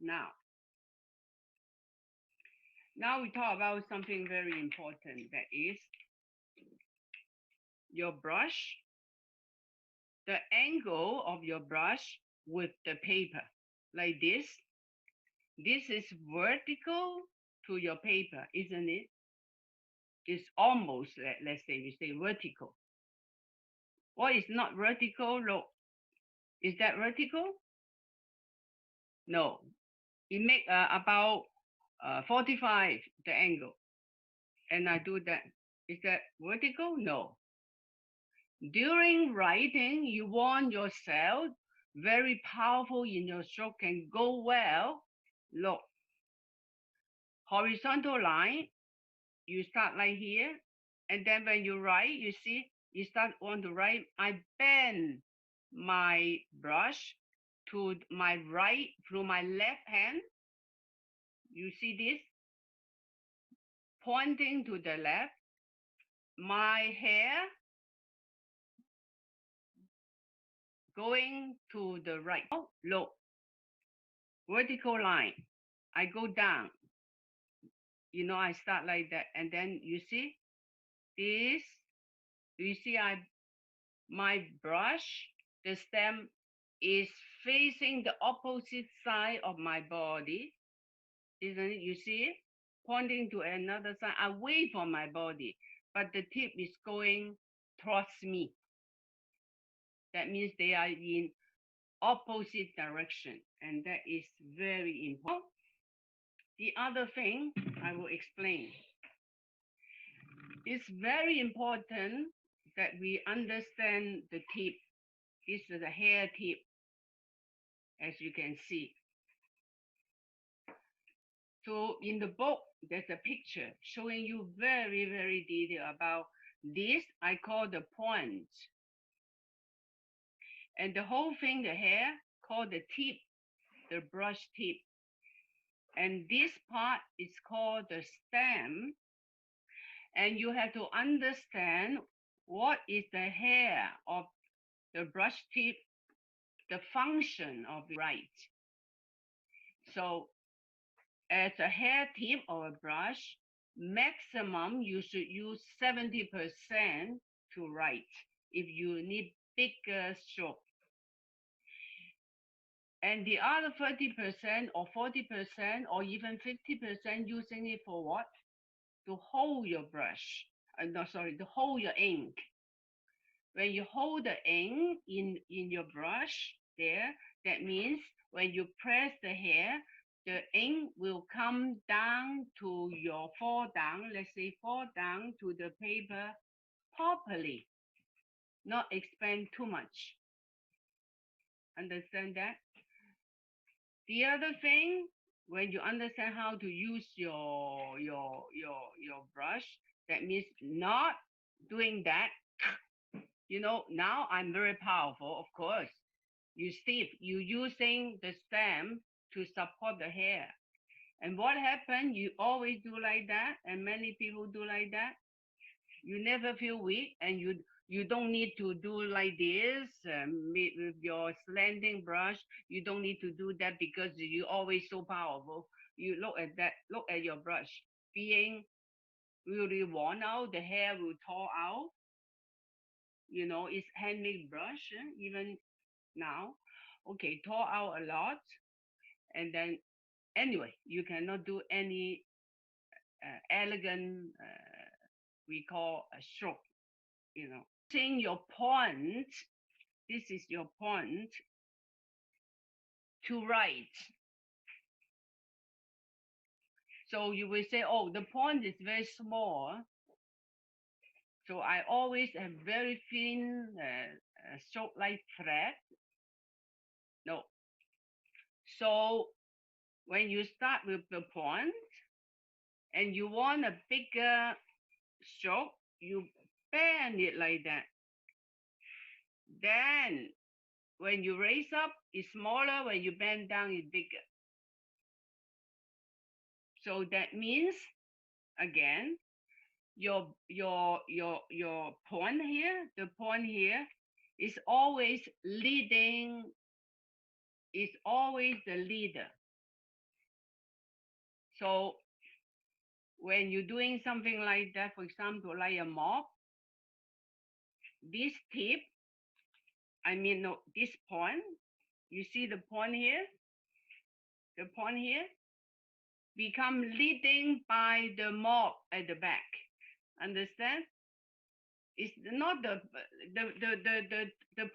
Now we talk about something very important, that is your brush, the angle of your brush with the paper, like this. This is vertical to your paper, isn't it? It's almost, let's say, we say vertical. What is not vertical? Look, is that vertical? No, it make about 45 the angle, and I do that. Is that vertical? No. During writing, you want yourself very powerful in your stroke, can go well. Look, horizontal line, you start like here, and then when you write, you see, you want to write, I bend my brush to my right, through my left hand. You see this? Pointing to the left. My hair going to the right. Oh, look, vertical line. I go down. I start like that, and then you see this. You see, my brush, the stem is facing the opposite side of my body, isn't it? You see it? Pointing to another side, away from my body, but the tip is going towards me. That means they are in opposite direction, and that is very important. The other thing I will explain. It's very important that we understand the tip. This is a hair tip, as you can see. So in the book, there's a picture showing you very, very detailed about this. I call the point. And the whole thing, the hair, called the tip, the brush tip. And this part is called the stem. And you have to understand what is the hair of the brush tip, the function of the right. So as a hair tip or a brush, maximum you should use 70% to write if you need bigger stroke. And the other 30% or 40% or even 50% using it for what? To hold your brush. To hold your ink. When you hold the ink in your brush there, that means when you press the hair, the ink will come down to fall down to the paper properly, not expand too much. Understand that? The other thing, when you understand how to use your brush, that means not doing that. Now I'm very powerful, of course. You're using the stem to support the hair. And what happened? You always do like that, and many people do like that. You never feel weak, and you don't need to do like this with your slanting brush. You don't need to do that because you're always so powerful. You look at that. Look at your brush being really worn out. The hair will tore out. It's handmade brush, even now. Okay, tore out a lot. And then, anyway, you cannot do any elegant, we call a stroke, Using your point, this is your point, to write. So you will say, oh, the point is very small. So I always have very thin stroke like thread. No. So when you start with the point and you want a bigger stroke, you bend it like that. Then when you raise up, it's smaller. When you bend down, it's bigger. So that means, again, your point here, the point here is always leading, is always the leader. So when you're doing something like that, for example, like a mop, this tip, no, this point, you see the point here? The point here become leading by the mop at the back. Understand? It's not the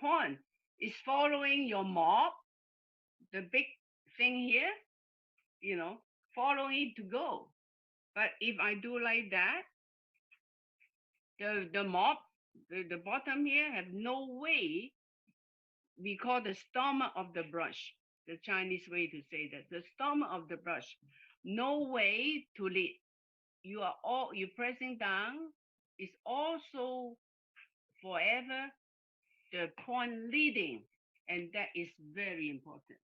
point. It's following your mop, the big thing here, following it to go. But if I do like that, the mop, the bottom here have no way. We call the stomach of the brush, the Chinese way to say that. The stomach of the brush, no way to lead. You're pressing down. Is also forever the point leading, and that is very important.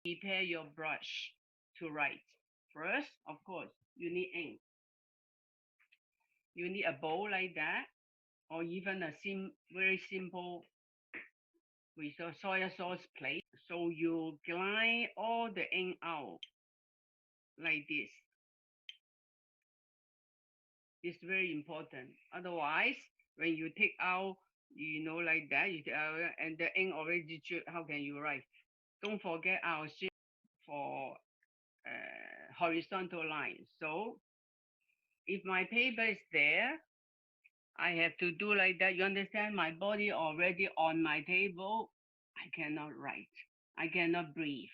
Prepare your brush to write. First, of course, you need ink. You need a bowl like that, or even a very simple with a soy sauce plate. So you grind all the ink out like this. It's very important. Otherwise, when you take out, like that, you take out, and the ink already dripped, how can you write? Don't forget our sheet for horizontal lines. So if my paper is there, I have to do like that. You understand? My body already on my table. I cannot write. I cannot breathe.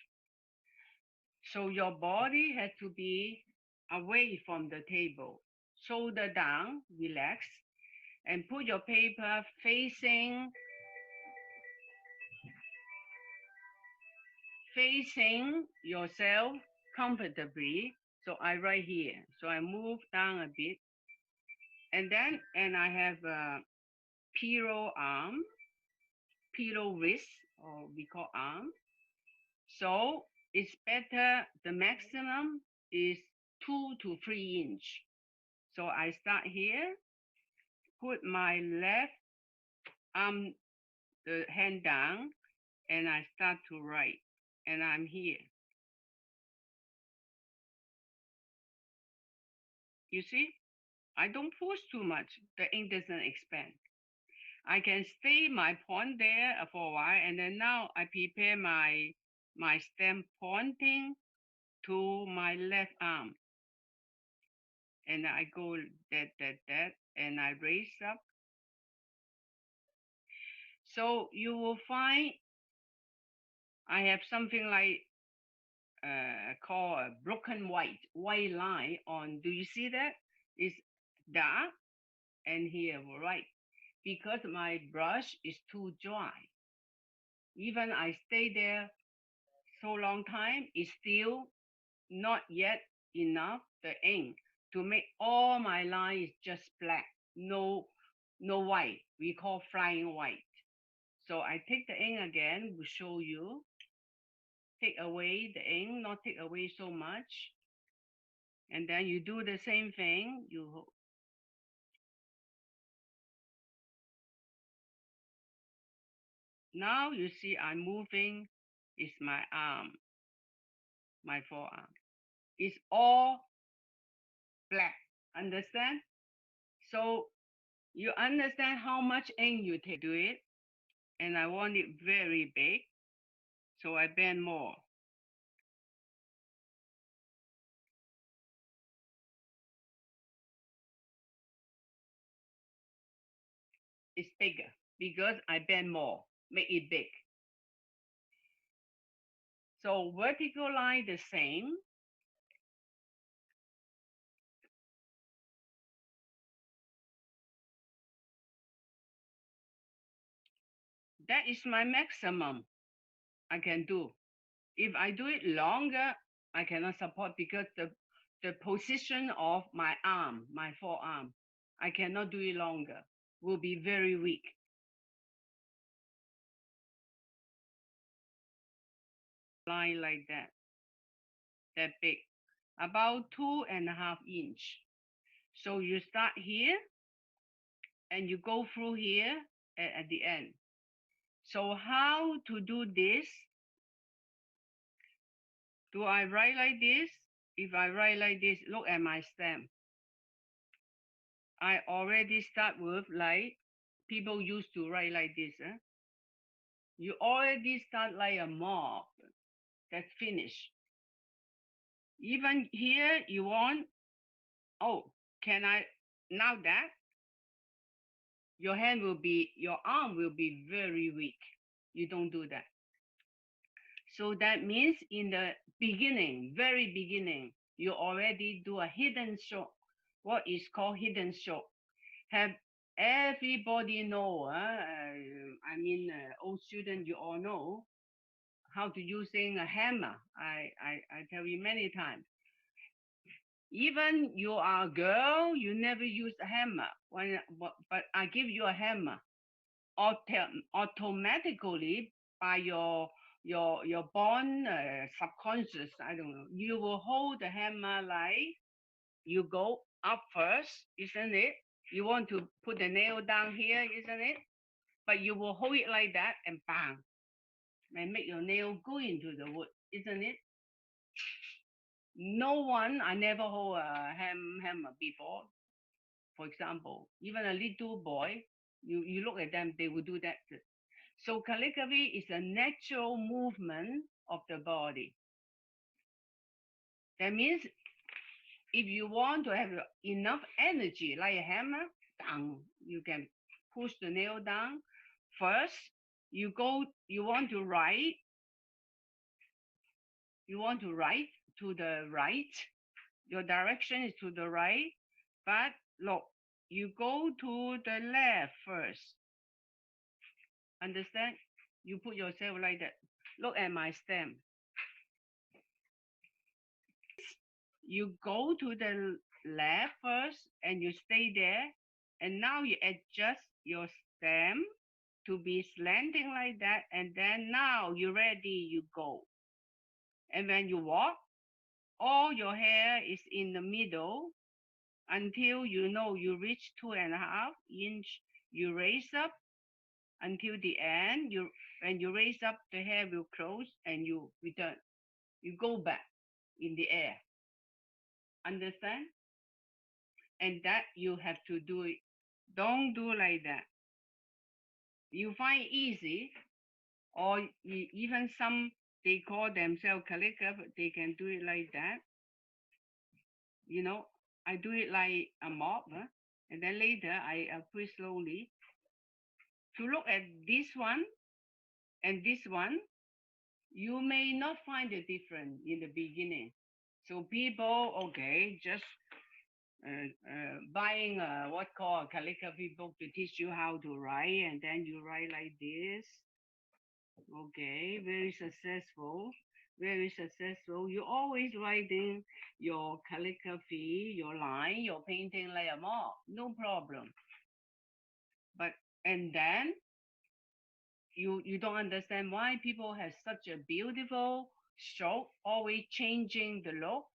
So your body has to be away from the table. Shoulder down, relax, and put your paper facing yourself comfortably. So I write here. So I move down a bit. And I have a pillow wrist, or we call arm. So it's better, the maximum is 2 to 3 inch. So I start here, put my left arm, the hand down, and I start to write, and I'm here. You see, I don't push too much, the ink doesn't expand. I can stay my point there for a while, and then now I prepare my stem pointing to my left arm. And I go that, and I raise up. So you will find I have something like called a broken white line on. Do you see that? It's dark and here right, because my brush is too dry. Even I stay there so long time, it's still not yet enough the ink to make all my lines just black, no white. We call flying white. So I take the ink again, will show you. Take away the ink, not take away so much. And then you do the same thing. Now you see I'm moving, is my arm, my forearm. It's all black, understand? So you understand how much ink you take to do it, and I want it very big, so I bend more. It's bigger because I bend more, make it big. So vertical line the same. That is my maximum I can do. If I do it longer, I cannot support because the position of my arm, my forearm, I cannot do it longer. Will be very weak. Line like that big, about 2.5 inch. So you start here and you go through here at the end. So how to do this? Do I write like this? If I write like this, look at my stem. I already start with like people used to write like this. You already start like a mob. That's finished. Even here, you want, oh, can I, now that your arm will be very weak. You don't do that. So that means in the beginning, very beginning, you already do a hidden stroke. What is called hidden stroke? Have everybody know? Old student, you all know how to using a hammer. I tell you many times. Even you are a girl, you never use a hammer. But I give you a hammer. Automatically by your born subconscious, I don't know, you will hold the hammer like you go up first, isn't it? You want to put the nail down here, isn't it? But you will hold it like that and bang, and make your nail go into the wood, isn't it? No one, I never hold a hammer before. For example, even a little boy, you look at them, they will do that. So calligraphy is a natural movement of the body. That means if you want to have enough energy, like a hammer, down, you can push the nail down. First, you want to write to the right. Your direction is to the right, but look, you go to the left first. Understand? You put yourself like that. Look at my stem. You go to the left first and you stay there, and now you adjust your stem to be slanting like that, and then now you're ready, you go. And when you walk, all your hair is in the middle until you know you reach 2.5 inch. You raise up until the end. When you raise up, the hair will close and you return. You go back in the air. Understand? And that you have to do it. Don't do like that. You find easy, or even some, they call themselves calligrapher, they can do it like that. You know, I do it like a mob, and then later I put it slowly. To look at this one and this one, you may not find the difference in the beginning. So people, okay, just buying what called a calligraphy book to teach you how to write, and then you write like this. Okay, very successful, very successful. You're always writing your calligraphy, your line, your painting like a mob, no problem. But and then you don't understand why people have such a beautiful stroke, always changing the look,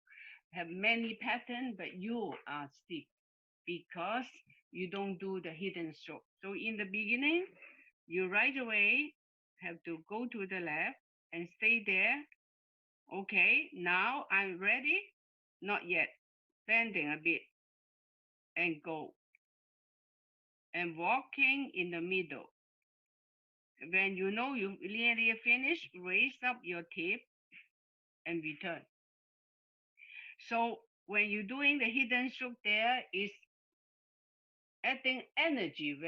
have many patterns, but you are stiff because you don't do the hidden stroke. So in the beginning, you right away have to go to the left and stay there. Okay, now I'm ready. Not yet. Bending a bit and go. And walking in the middle. When you know you nearly finished, raise up your tip and return. So when you're doing the hidden stroke, there is adding energy.